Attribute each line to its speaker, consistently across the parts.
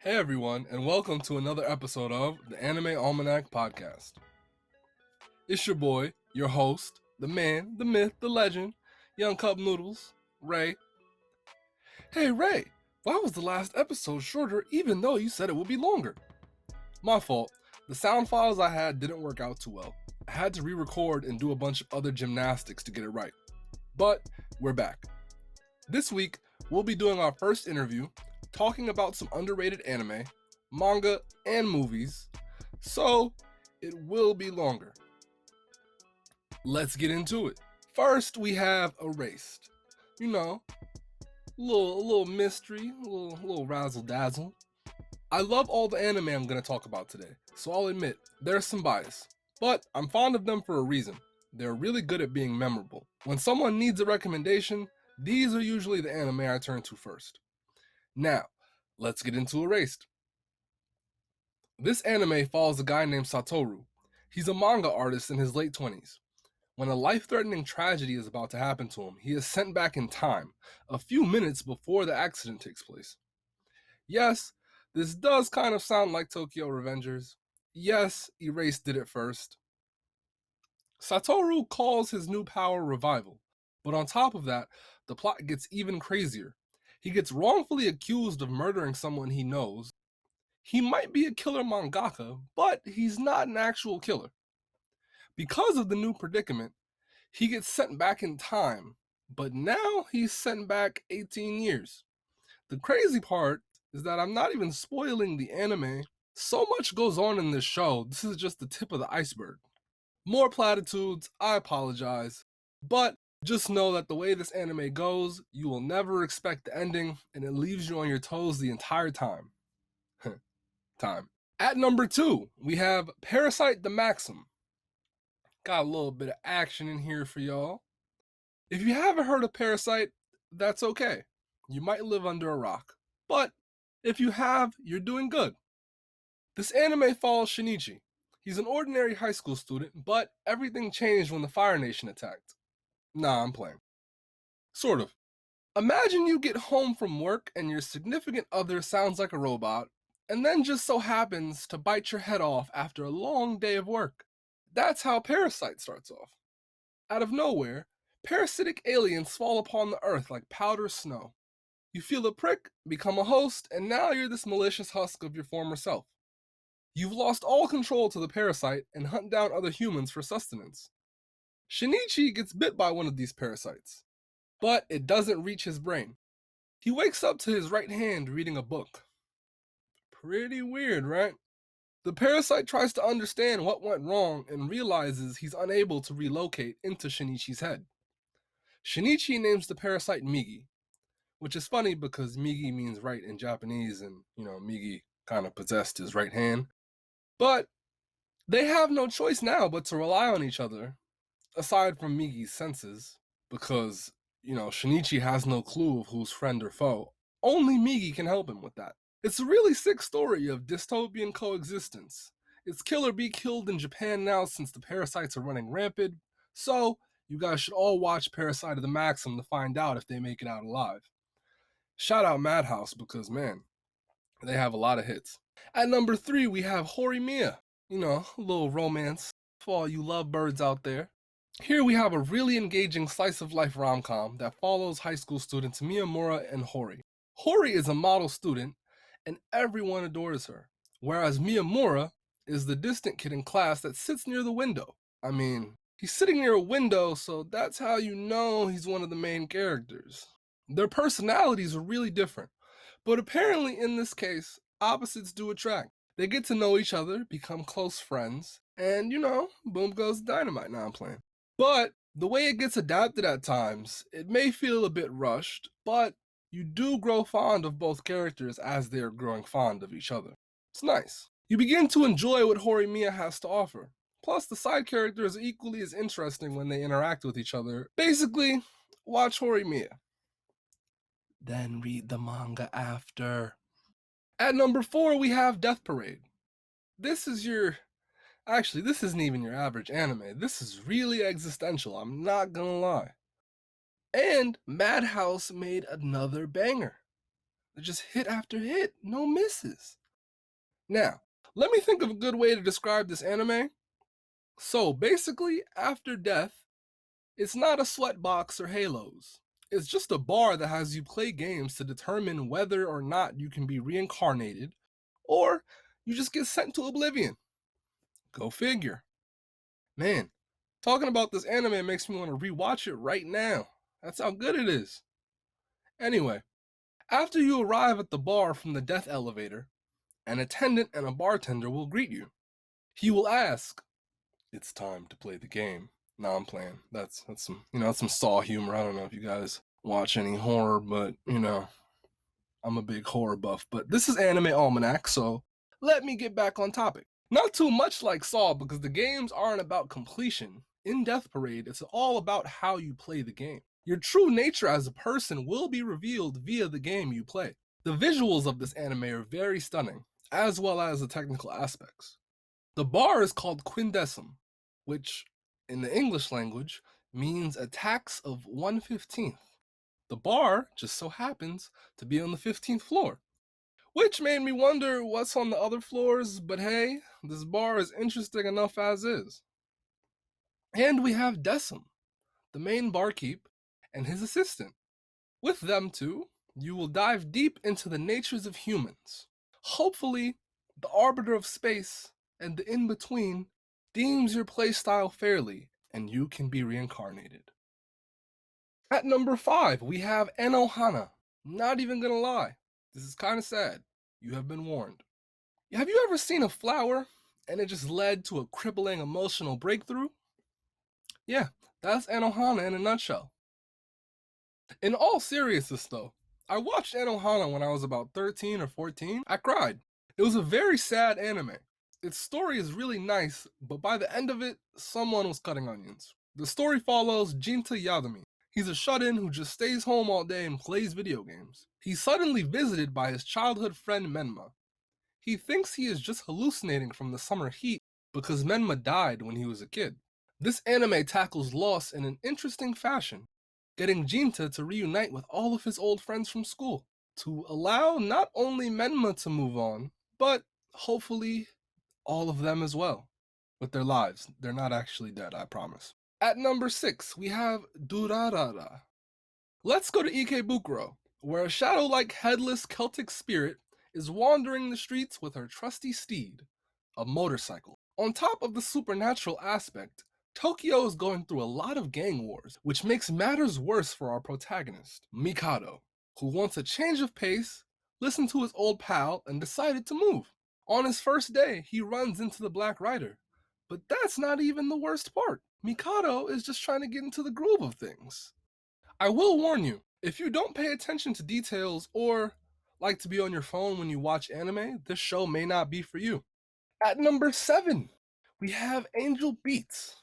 Speaker 1: Hey everyone, and welcome to another episode of the Anime Almanac podcast. It's your boy, your host, the man, the myth, the legend, Young Cup Noodles, Ray. Hey Ray, why was the last episode shorter even though you said it would be longer? My fault. The sound files I had didn't work out too well. I had to re-record and do a bunch of other gymnastics to get it right. But we're back. This week, we'll be doing our first interview, talking about some underrated anime, manga, and movies, so it will be longer. Let's get into it. First, we have Erased. You know, a little mystery, a little razzle dazzle. I love all the anime I'm going to talk about today, so I'll admit, there's some bias. But I'm fond of them for a reason. They're really good at being memorable. When someone needs a recommendation, these are usually the anime I turn to first. Now, let's get into Erased. This anime follows a guy named Satoru. He's a manga artist in his late 20s. When a life-threatening tragedy is about to happen to him, he is sent back in time, a few minutes before the accident takes place. Yes, this does kind of sound like Tokyo Revengers. Yes, Erased did it first. Satoru calls his new power Revival, but on top of that, the plot gets even crazier. He gets wrongfully accused of murdering someone he knows. He might be a killer mangaka, but he's not an actual killer. Because of the new predicament, he gets sent back in time, but now he's sent back 18 years. The crazy part is that I'm not even spoiling the anime. So much goes on in this show, this is just the tip of the iceberg. More platitudes, I apologize, but just know that the way this anime goes, you will never expect the ending, and it leaves you on your toes the entire time. At number 2, we have Parasite the Maxim. Got a little bit of action in here for y'all. If you haven't heard of Parasite, that's okay. You might live under a rock. But if you have, you're doing good. This anime follows Shinichi. He's an ordinary high school student, but everything changed when the Fire Nation attacked. Nah, I'm playing. Sort of. Imagine you get home from work and your significant other sounds like a robot, and then just so happens to bite your head off after a long day of work. That's how Parasite starts off. Out of nowhere, parasitic aliens fall upon the earth like powder snow. You feel a prick, become a host, and now you're this malicious husk of your former self. You've lost all control to the parasite and hunt down other humans for sustenance. Shinichi gets bit by one of these parasites, but it doesn't reach his brain. He wakes up to his right hand reading a book. Pretty weird, right? The parasite tries to understand what went wrong and realizes he's unable to relocate into Shinichi's head. Shinichi names the parasite Migi, which is funny because Migi means right in Japanese, and, Migi kind of possessed his right hand. But they have no choice now but to rely on each other, aside from Migi's senses, because, Shinichi has no clue of who's friend or foe. Only Migi can help him with that. It's a really sick story of dystopian coexistence. It's kill or be killed in Japan now since the parasites are running rampant, so you guys should all watch Parasite of the Maxim to find out if they make it out alive. Shout out Madhouse because, man, they have a lot of hits. At number 3, we have Horimiya. A little romance for all you lovebirds out there. Here we have a really engaging slice-of-life rom-com that follows high school students Miyamura and Hori. Hori is a model student, and everyone adores her, whereas Miyamura is the distant kid in class that sits near the window. I mean, he's sitting near a window, so that's how you know he's one of the main characters. Their personalities are really different, but apparently in this case, opposites do attract. They get to know each other, become close friends, and boom goes dynamite. Now I'm playing. But the way it gets adapted at times, it may feel a bit rushed, but you do grow fond of both characters as they are growing fond of each other. It's nice. You begin to enjoy what Horimiya has to offer. Plus, the side characters are equally as interesting when they interact with each other. Basically, watch Horimiya. Then read the manga after. At number 4, we have Death Parade. This isn't even your average anime. This is really existential, I'm not gonna lie. And Madhouse made another banger. Just hit after hit, no misses. Now, let me think of a good way to describe this anime. So basically, after death, it's not a sweatbox or halos. It's just a bar that has you play games to determine whether or not you can be reincarnated, or you just get sent to oblivion. Go figure. Man, talking about this anime makes me want to rewatch it right now. That's how good it is. Anyway, after you arrive at the bar from the death elevator, an attendant and a bartender will greet you. He will ask, "It's time to play the game." No, I'm playing. That's some that's some Saw humor. I don't know if you guys watch any horror, but I'm a big horror buff. But this is Anime Almanac, so let me get back on topic. Not too much like Saw because the games aren't about completion. In Death Parade, it's all about how you play the game. Your true nature as a person will be revealed via the game you play. The visuals of this anime are very stunning, as well as the technical aspects. The bar is called Quindecim, which, in the English language, means a tax of 1/15th. The bar just so happens to be on the 15th floor, which made me wonder what's on the other floors, but hey, this bar is interesting enough as is. And we have Decim, the main barkeep, and his assistant. With them two, you will dive deep into the natures of humans. Hopefully, the arbiter of space and the in-between deems your playstyle fairly, and you can be reincarnated. At number 5, we have Enohana. Not even gonna lie, this is kind of sad. You have been warned. Have you ever seen a flower and it just led to a crippling emotional breakthrough? Yeah, that's Enohana in a nutshell. In all seriousness, though, I watched Anohana when I was about 13 or 14. I cried. It was a very sad anime. Its story is really nice, but by the end of it, someone was cutting onions. The story follows Jinta Yadami. He's a shut-in who just stays home all day and plays video games. He's suddenly visited by his childhood friend Menma. He thinks he is just hallucinating from the summer heat because Menma died when he was a kid. This anime tackles loss in an interesting fashion, getting Jinta to reunite with all of his old friends from school, to allow not only Menma to move on, but hopefully all of them as well, with their lives. They're not actually dead, I promise. At number 6, we have Durarara. Let's go to Ikebukuro, where a shadow-like headless Celtic spirit is wandering the streets with her trusty steed, a motorcycle. On top of the supernatural aspect, Tokyo is going through a lot of gang wars, which makes matters worse for our protagonist, Mikado, who wants a change of pace, listened to his old pal, and decided to move. On his first day, he runs into the Black Rider. But that's not even the worst part. Mikado is just trying to get into the groove of things. I will warn you, if you don't pay attention to details or like to be on your phone when you watch anime, this show may not be for you. At number 7, we have Angel Beats.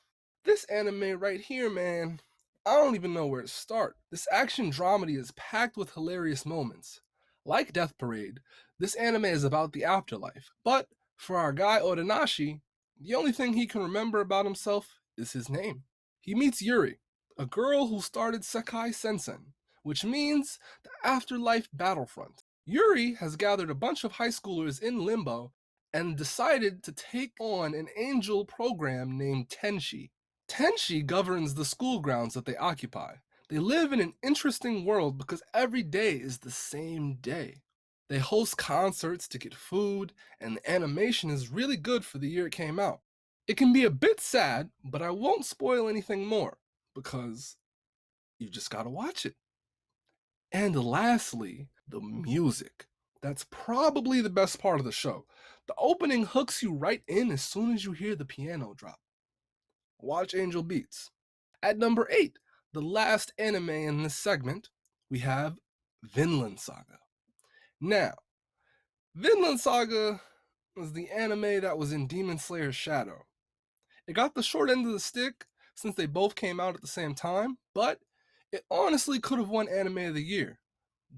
Speaker 1: This anime right here, man, I don't even know where to start. This action dramedy is packed with hilarious moments. Like Death Parade, this anime is about the afterlife, but for our guy Otonashi, the only thing he can remember about himself is his name. He meets Yuri, a girl who started Sekai Sensen, which means the afterlife battlefront. Yuri has gathered a bunch of high schoolers in limbo and decided to take on an angel program named Tenshi. Tenshi governs the school grounds that they occupy. They live in an interesting world because every day is the same day. They host concerts to get food, and the animation is really good for the year it came out. It can be a bit sad, but I won't spoil anything more because you just gotta watch it. And lastly, the music. That's probably the best part of the show. The opening hooks you right in as soon as you hear the piano drop. Watch Angel Beats. At number 8, the last anime in this segment, we have Vinland Saga. Now, Vinland Saga was the anime that was in Demon Slayer's shadow. It got the short end of the stick since they both came out at the same time, but it honestly could have won Anime of the Year.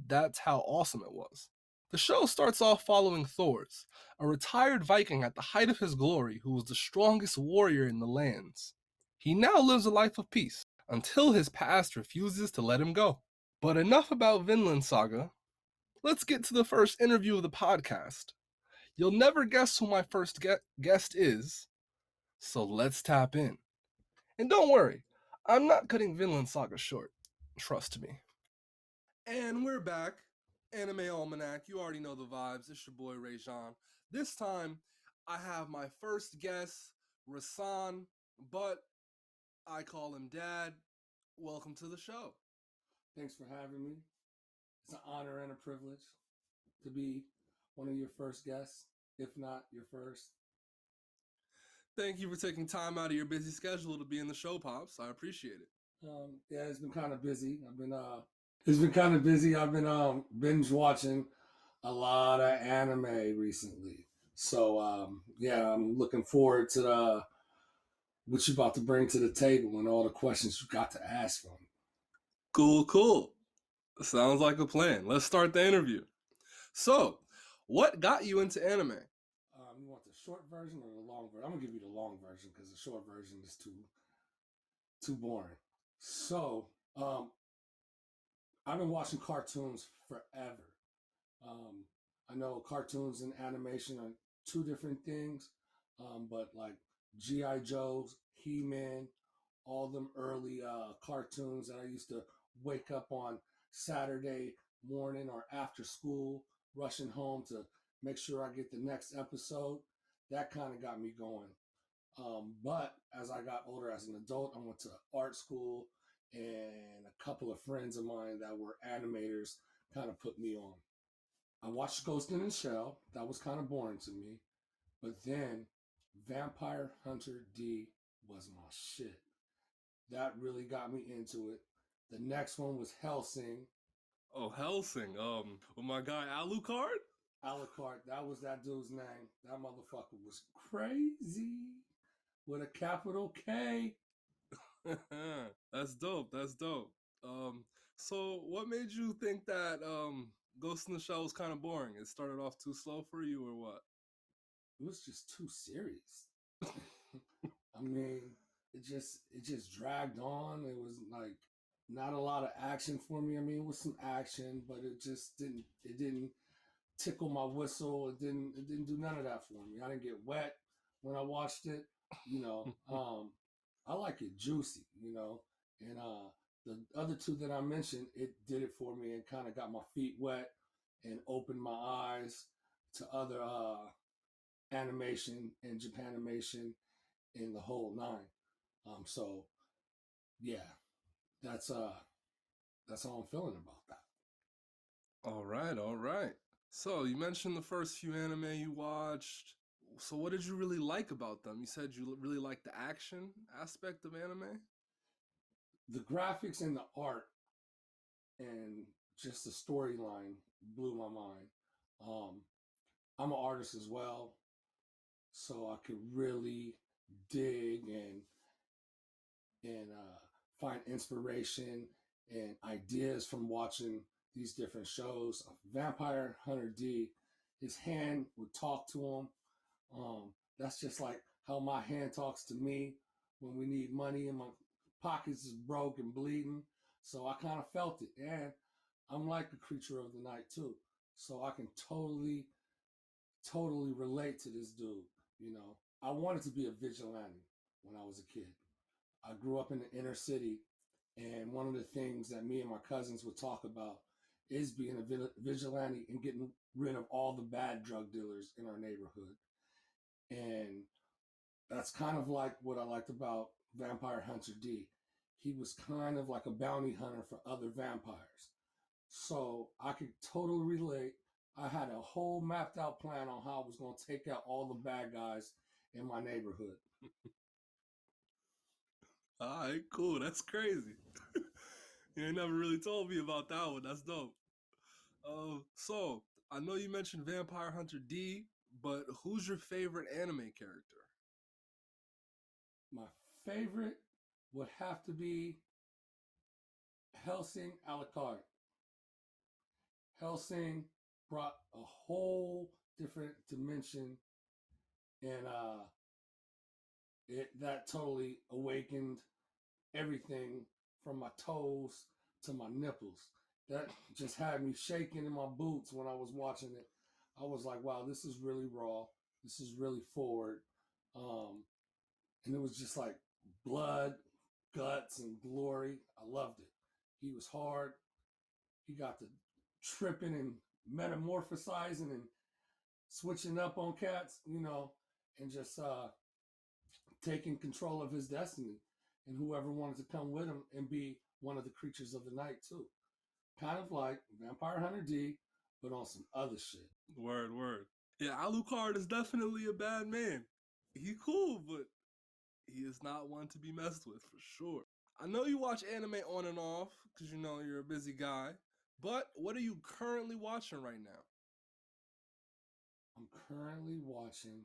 Speaker 1: That's how awesome it was. The show starts off following Thors, a retired Viking at the height of his glory who was the strongest warrior in the lands. He now lives a life of peace, until his past refuses to let him go. But enough about Vinland Saga. let's get to the first interview of the podcast. You'll never guess who my first guest is, so let's tap in. And don't worry, I'm not cutting Vinland Saga short. Trust me. And we're back. Anime Almanac, you already know the vibes. It's your boy Rayjon. This time, I have my first guest, Rasan, but I call him Dad. Welcome to the show.
Speaker 2: Thanks for having me. It's an honor and a privilege to be one of your first guests, if not your first.
Speaker 1: Thank you for taking time out of your busy schedule to be in the show, Pops. I appreciate it.
Speaker 2: Yeah, it's been kind of busy. I've been binge watching a lot of anime recently. So yeah, I'm looking forward to what you're about to bring to the table and all the questions you got to ask from.
Speaker 1: Cool. Sounds like a plan. Let's start the interview. So, what got you into anime?
Speaker 2: You want the short version or the long version? I'm gonna give you the long version because the short version is too boring. So, I've been watching cartoons forever. Um, I know cartoons and animation are two different things, but like G.I. Joe's, He-Man, all them early cartoons that I used to wake up on Saturday morning or after school, rushing home to make sure I get the next episode. That kind of got me going. But as I got older as an adult, I went to art school, and a couple of friends of mine that were animators kind of put me on. I watched Ghost in the Shell. That was kind of boring to me. But then Vampire Hunter D was my shit. That really got me into it. The next one was Hellsing.
Speaker 1: Oh, Helsing. With my guy Alucard?
Speaker 2: Alucard, that was that dude's name. That motherfucker was crazy with a capital K.
Speaker 1: That's dope. So what made you think that Ghost in the Shell was kind of boring? It started off too slow for you, or what?
Speaker 2: It was just too serious. I mean, it just dragged on. It was like not a lot of action for me. I mean, it was some action, but it didn't tickle my whistle. It didn't do none of that for me. I didn't get wet when I watched it. You know, I like it juicy. And the other two that I mentioned, it did it for me and kind of got my feet wet and opened my eyes to other animation and Japanimation in the whole nine. So yeah, that's uh that's how I'm feeling about that.
Speaker 1: All right. So you mentioned the first few anime you watched. So what did you really like about them? You said you really liked the action aspect of anime.
Speaker 2: The graphics and the art and just the storyline blew my mind. Um, I'm an artist as well, so I could really dig and find inspiration and ideas from watching these different shows. Vampire Hunter D, his hand would talk to him. That's just like how my hand talks to me when we need money and my pockets is broke and bleeding. So I kind of felt it, and I'm like a creature of the night too. So I can totally relate to this dude. I wanted to be a vigilante when I was a kid. I grew up in the inner city, and one of the things that me and my cousins would talk about is being a vigilante and getting rid of all the bad drug dealers in our neighborhood. And that's kind of like what I liked about Vampire Hunter D. He was kind of like a bounty hunter for other vampires. So I could totally relate. I had a whole mapped out plan on how I was going to take out all the bad guys in my neighborhood.
Speaker 1: All right, cool. That's crazy. You ain't never really told me about that one. That's dope. So I know you mentioned Vampire Hunter D, but who's your favorite anime character?
Speaker 2: My favorite would have to be Helsing Alucard. Helsing brought a whole different dimension, and that totally awakened everything from my toes to my nipples. That just had me shaking in my boots when I was watching it. I was like, wow, this is really raw. This is really forward. Um, and it was just like blood, guts, and glory. I loved it. He was hard. He got to tripping and metamorphosizing and switching up on cats, and just taking control of his destiny and whoever wanted to come with him and be one of the creatures of the night too. Kind of like Vampire Hunter D, but on some other shit.
Speaker 1: Word, word. Yeah, Alucard is definitely a bad man. He cool, but he is not one to be messed with for sure. I know you watch anime on and off because you know you're a busy guy, but what are you currently watching right now?
Speaker 2: I'm currently watching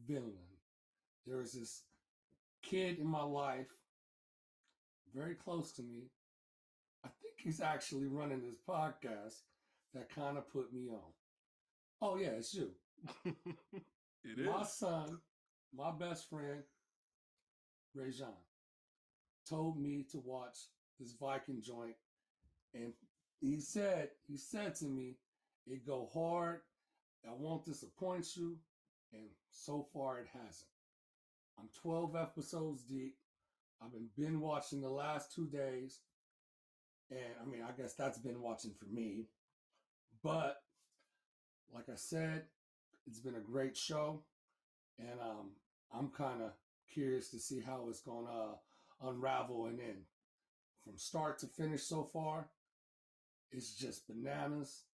Speaker 2: Villain. There is this kid in my life, very close to me. I think he's actually running this podcast that kind of put me on. Oh, yeah, it's you.
Speaker 1: It
Speaker 2: My
Speaker 1: is.
Speaker 2: son, my best friend, Rajan, told me to watch this Viking joint. And he said to me, it go hard. I won't disappoint you. And so far it hasn't. I'm 12 episodes deep. I've been binge watching the last 2 days. And I mean, I guess that's been watching for me. But like I said, it's been a great show. And I'm kind of curious to see how it's going to unravel and end. From start to finish so far, it's just bananas.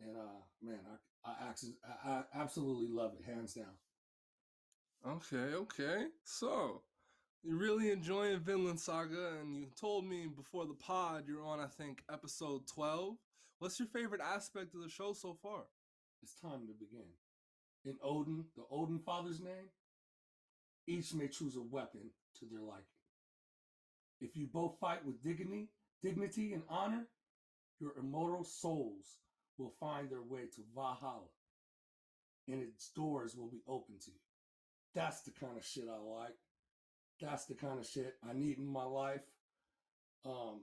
Speaker 2: And man, I absolutely love it, hands down.
Speaker 1: Okay, okay. So, you're really enjoying Vinland Saga, and you told me before the pod you're on, I think, episode 12. What's your favorite aspect of the show so far?
Speaker 2: It's time to begin. In Odin, the Odin father's name, each may choose a weapon to their liking. If you both fight with dignity and honor, your immortal souls will find their way to Valhalla, and its doors will be open to you. That's the kind of shit I like. That's the kind of shit I need in my life. Um,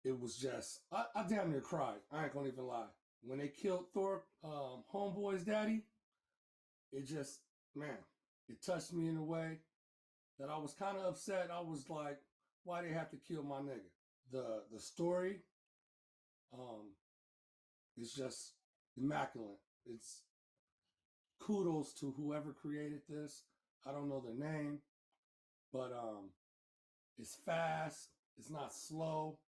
Speaker 2: it was just, I damn near cried. I ain't gonna even lie. When they killed Thor, homeboy's daddy, it just, man, it touched me in a way that I was kind of upset. I was like, why they have to kill my nigga? The story, um, is just immaculate. It's kudos to whoever created this. I don't know their name, but it's fast. It's not slow.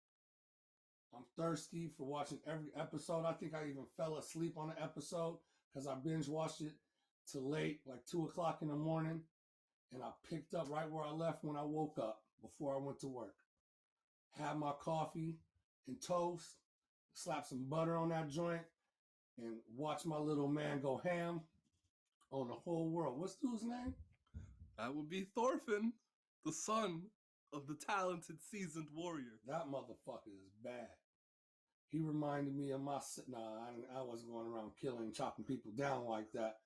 Speaker 2: I'm thirsty for watching every episode. I think I even fell asleep on an episode because I binge watched it till late, like 2 o'clock in the morning. And I picked up right where I left when I woke up before I went to work. Had my coffee and toast, slap some butter on that joint, and watch my little man go ham on the whole world. What's dude's name?
Speaker 1: That would be Thorfinn, the son of the talented, seasoned warrior.
Speaker 2: That motherfucker is bad. He reminded me of my. Nah, I wasn't going around killing, chopping people down like that.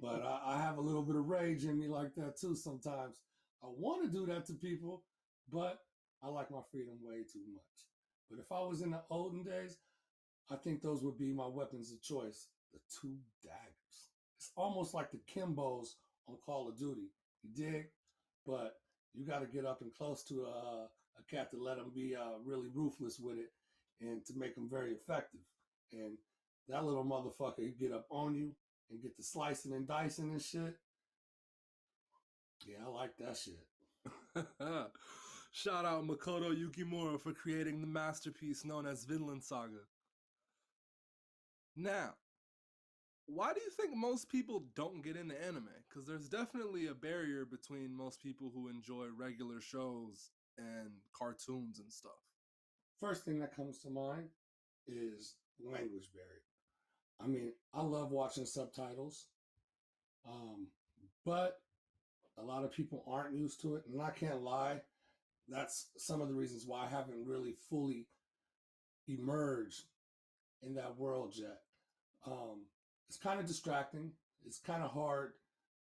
Speaker 2: But I have a little bit of rage in me like that too sometimes. I want to do that to people, but I like my freedom way too much. But if I was in the olden days, I think those would be my weapons of choice. The two daggers. It's almost like the Kimbos on Call of Duty. You dig? But you got to get up and close to a cat to let him be really ruthless with it and to make him very effective. And that little motherfucker, he get up on you and get to slicing and dicing and shit. Yeah, I like that shit.
Speaker 1: Shout out Makoto Yukimura for creating the masterpiece known as Vinland Saga. Now, why do you think most people don't get into anime? Because there's definitely a barrier between most people who enjoy regular shows and cartoons and stuff.
Speaker 2: First thing that comes to mind is language barrier. I mean, I love watching subtitles, um, but a lot of people aren't used to it. And I can't lie, that's some of the reasons why I haven't really fully emerged in that world yet. Um, it's kind of distracting. It's kind of hard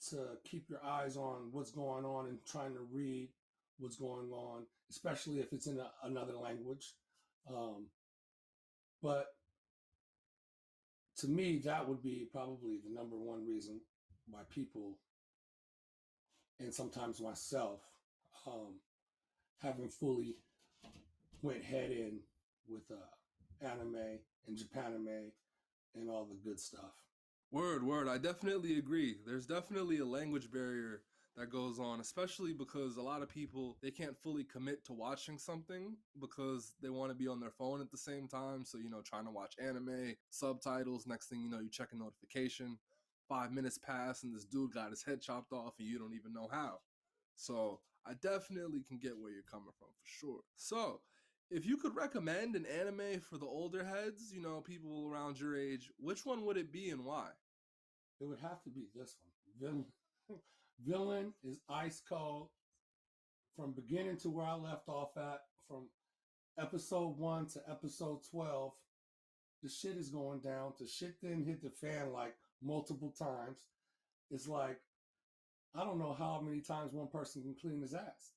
Speaker 2: to keep your eyes on what's going on and trying to read what's going on, especially if it's in another language. Um, But to me, that would be probably the number one reason why people, and sometimes myself, um, haven't fully went head in with anime and Japanime and all the good stuff.
Speaker 1: Word. I definitely agree. There's definitely a language barrier that goes on, especially because a lot of people they can't fully commit to watching something because they want to be on their phone at the same time. So, trying to watch anime, subtitles, next thing you know, you check a notification. 5 minutes pass and this dude got his head chopped off and you don't even know how. So I definitely can get where you're coming from for sure. So if you could recommend an anime for the older heads, people around your age, which one would it be and why?
Speaker 2: It would have to be this one. Villain is ice cold from beginning to where I left off at, from episode 1 to episode 12. The shit is going down. The shit didn't hit the fan like multiple times. It's like, I don't know how many times one person can clean his ass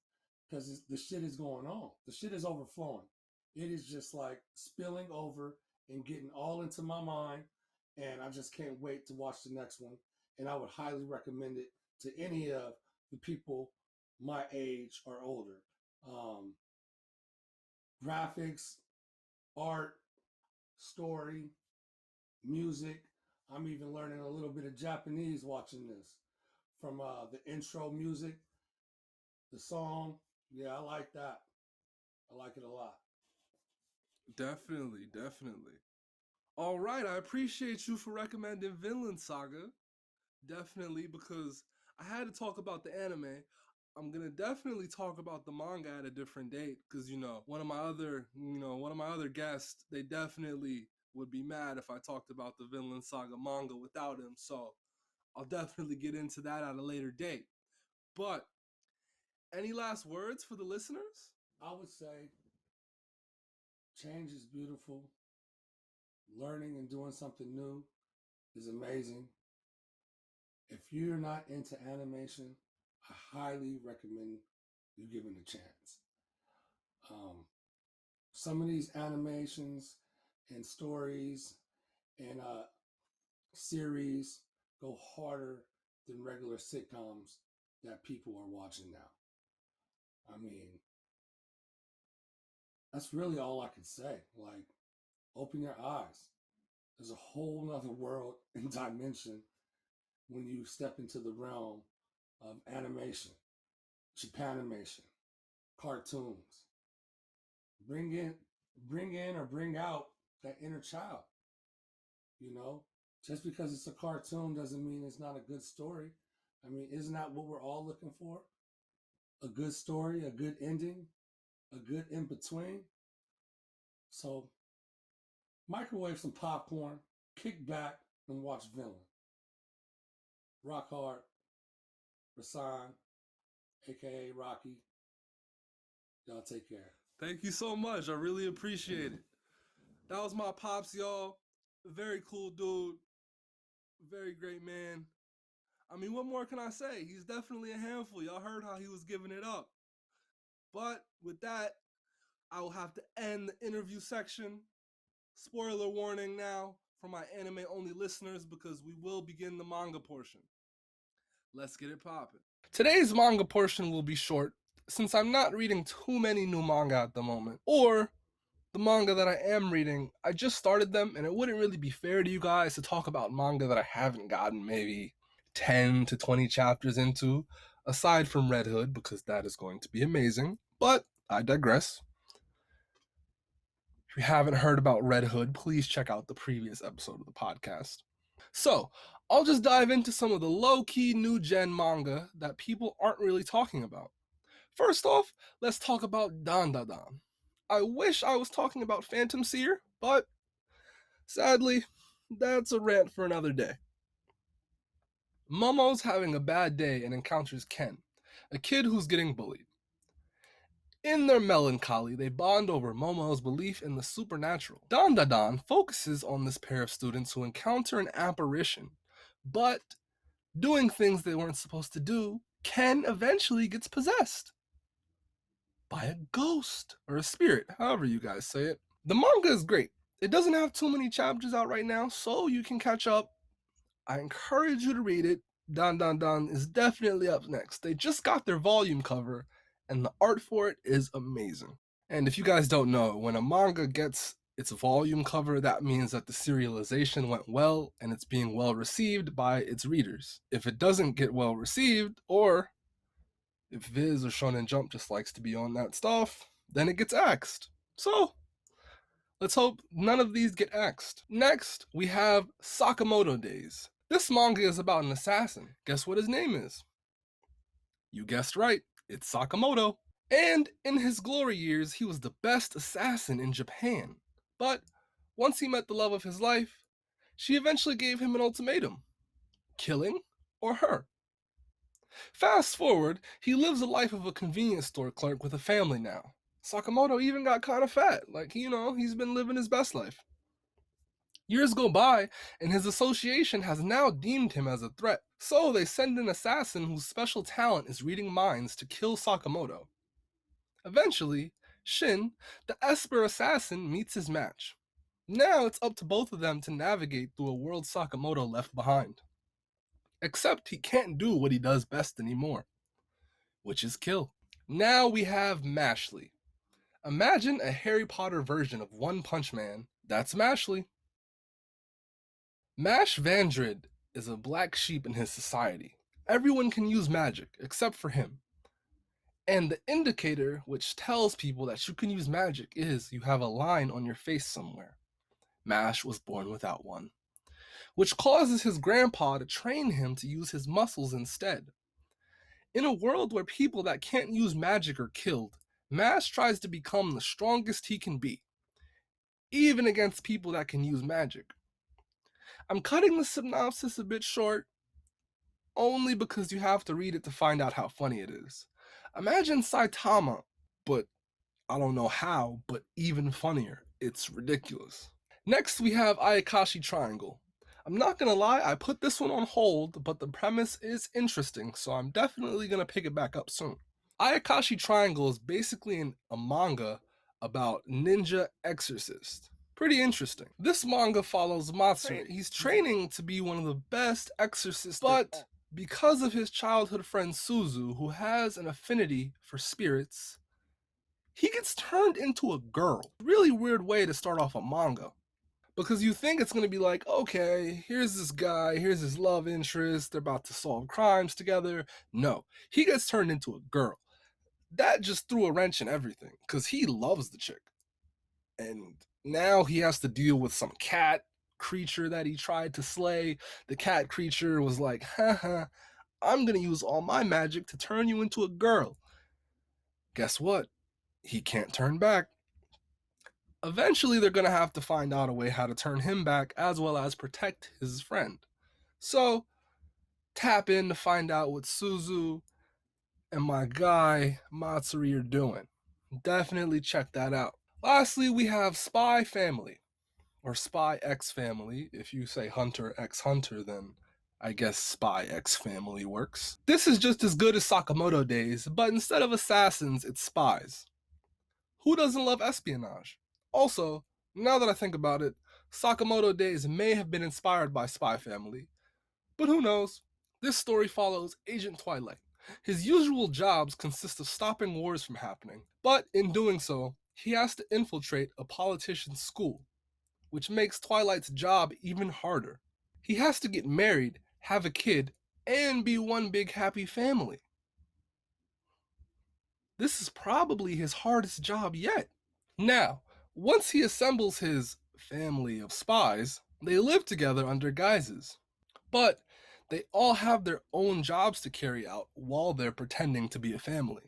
Speaker 2: because the shit is going on. The shit is overflowing. It is just like spilling over and getting all into my mind. And I just can't wait to watch the next one. And I would highly recommend it to any of the people my age or older. Um, Graphics, art, story, music. I'm even learning a little bit of Japanese watching this. From the intro music, the song. Yeah, I like that. I like it a lot.
Speaker 1: Definitely. All right, I appreciate you for recommending Vinland Saga. Definitely, because I had to talk about the anime. I'm gonna definitely talk about the manga at a different date because one of my other guests, they definitely would be mad if I talked about the Vinland Saga manga without him. So I'll definitely get into that at a later date. But any last words for the listeners?
Speaker 2: I would say change is beautiful. Learning and doing something new is amazing. If you're not into animation, I highly recommend you give it a chance. Um, some of these animations and stories and series go harder than regular sitcoms that people are watching now. I mean, that's really all I could say. Like, open your eyes. There's a whole nother world and dimension when you step into the realm of animation, Japanimation, cartoons. Bring in, bring in or bring out that inner child. You know, just because it's a cartoon doesn't mean it's not a good story. I mean, isn't that what we're all looking for? A good story, a good ending, a good in between. So microwave some popcorn, kick back, and watch Villain. Rock hard, Rasan, aka Rocky. Y'all take care.
Speaker 1: Thank you so much. I really appreciate it. That was my pops, y'all. Very cool dude. Very great man. I mean, what more can I say? He's definitely a handful. Y'all heard how he was giving it up. But with that, I will have to end the interview section. Spoiler warning now for my anime only listeners because we will begin the manga portion. Let's get it popping. Today's manga portion will be short since I'm not reading too many new manga at the moment. Or the manga that I am reading, I just started them and it wouldn't really be fair to you guys to talk about manga that I haven't gotten maybe 10 to 20 chapters into, aside from Red Hood, because that is going to be amazing. But I digress. If you haven't heard about Red Hood, please check out the previous episode of the podcast. So, I'll just dive into some of the low key new gen manga that people aren't really talking about. First off, let's talk about Dan Da Dan. I wish I was talking about Phantom Seer, but sadly, that's a rant for another day. Momo's having a bad day and encounters Ken, a kid who's getting bullied. In their melancholy, they bond over Momo's belief in the supernatural. Dan Da Dan focuses on this pair of students who encounter an apparition, but doing things they weren't supposed to do, Ken eventually gets possessed by a ghost or a spirit, however you guys say it. The manga is great. It doesn't have too many chapters out right now, so you can catch up. I encourage you to read it. Dan Dan Dan is definitely up next. They just got their volume cover, and the art for it is amazing. And if you guys don't know, when a manga gets its volume cover, that means that the serialization went well and it's being well received by its readers. If it doesn't get well received, or if Viz or Shonen Jump just likes to be on that stuff, then it gets axed. So, let's hope none of these get axed. Next, we have Sakamoto Days. This manga is about an assassin. Guess what his name is? You guessed right, it's Sakamoto. And in his glory years, he was the best assassin in Japan. But once he met the love of his life, she eventually gave him an ultimatum: killing or her. Fast forward, he lives the life of a convenience store clerk with a family now. Sakamoto even got kind of fat, like, he's been living his best life. Years go by, and his association has now deemed him as a threat, so they send an assassin whose special talent is reading minds to kill Sakamoto. Eventually, Shin, the Esper assassin, meets his match. Now it's up to both of them to navigate through a world Sakamoto left behind. Except he can't do what he does best anymore, which is kill. Now we have Mashley. Imagine a Harry Potter version of One Punch Man. That's Mashley. Mash Vandrid is a black sheep in his society. Everyone can use magic except for him. And the indicator which tells people that you can use magic is you have a line on your face somewhere. Mash was born without one, which causes his grandpa to train him to use his muscles instead. In a world where people that can't use magic are killed, Mash tries to become the strongest he can be, even against people that can use magic. I'm cutting the synopsis a bit short, only because you have to read it to find out how funny it is. Imagine Saitama, but I don't know how, but even funnier. It's ridiculous. Next, we have Ayakashi Triangle. I'm not gonna lie, I put this one on hold, but the premise is interesting, so I'm definitely gonna pick it back up soon. Ayakashi Triangle is basically a manga about ninja exorcist. Pretty interesting. This manga follows Matsuri. He's training to be one of the best exorcists, but because of his childhood friend Suzu, who has an affinity for spirits, he gets turned into a girl. Really weird way to start off a manga. Because you think it's going to be like, okay, here's this guy, here's his love interest, they're about to solve crimes together. No, he gets turned into a girl. That just threw a wrench in everything, because he loves the chick. And now he has to deal with some cat creature that he tried to slay. The cat creature was like, haha, I'm going to use all my magic to turn you into a girl. Guess what? He can't turn back. Eventually, they're going to have to find out a way how to turn him back as well as protect his friend. So, tap in to find out what Suzu and my guy Matsuri are doing. Definitely check that out. Lastly, we have Spy Family, or Spy X Family. If you say Hunter X Hunter, then I guess Spy X Family works. This is just as good as Sakamoto Days, but instead of assassins, it's spies. Who doesn't love espionage? Also, now that I think about it, Sakamoto Days may have been inspired by Spy Family. But who knows? This story follows Agent Twilight. His usual jobs consist of stopping wars from happening, but in doing so, he has to infiltrate a politician's school, which makes Twilight's job even harder. He has to get married, have a kid, and be one big happy family. This is probably his hardest job yet. Now, once he assembles his family of spies, they live together under guises. But they all have their own jobs to carry out while they're pretending to be a family.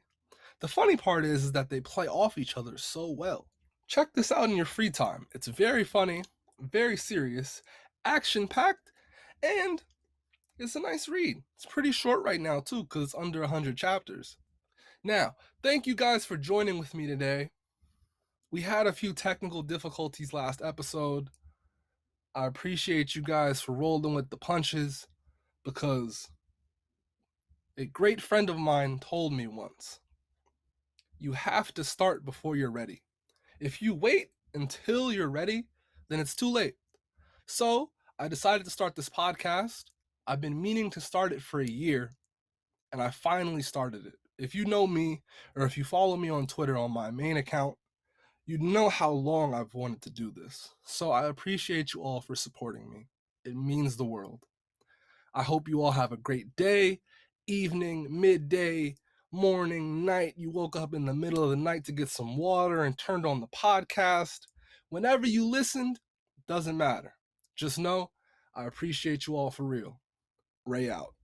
Speaker 1: The funny part is that they play off each other so well. Check this out in your free time. It's very funny, very serious, action packed, and it's a nice read. It's pretty short right now, too, because it's under 100 chapters. Now, thank you guys for joining with me today. We had a few technical difficulties last episode. I appreciate you guys for rolling with the punches, because a great friend of mine told me once, you have to start before you're ready. If you wait until you're ready, then it's too late. So I decided to start this podcast. I've been meaning to start it for a year, and I finally started it. If you know me, or if you follow me on Twitter on my main account, you know how long I've wanted to do this. So I appreciate you all for supporting me. It means the world. I hope you all have a great day, evening, midday, morning, night. You woke up in the middle of the night to get some water and turned on the podcast. Whenever you listened, doesn't matter. Just know I appreciate you all for real. Ray out.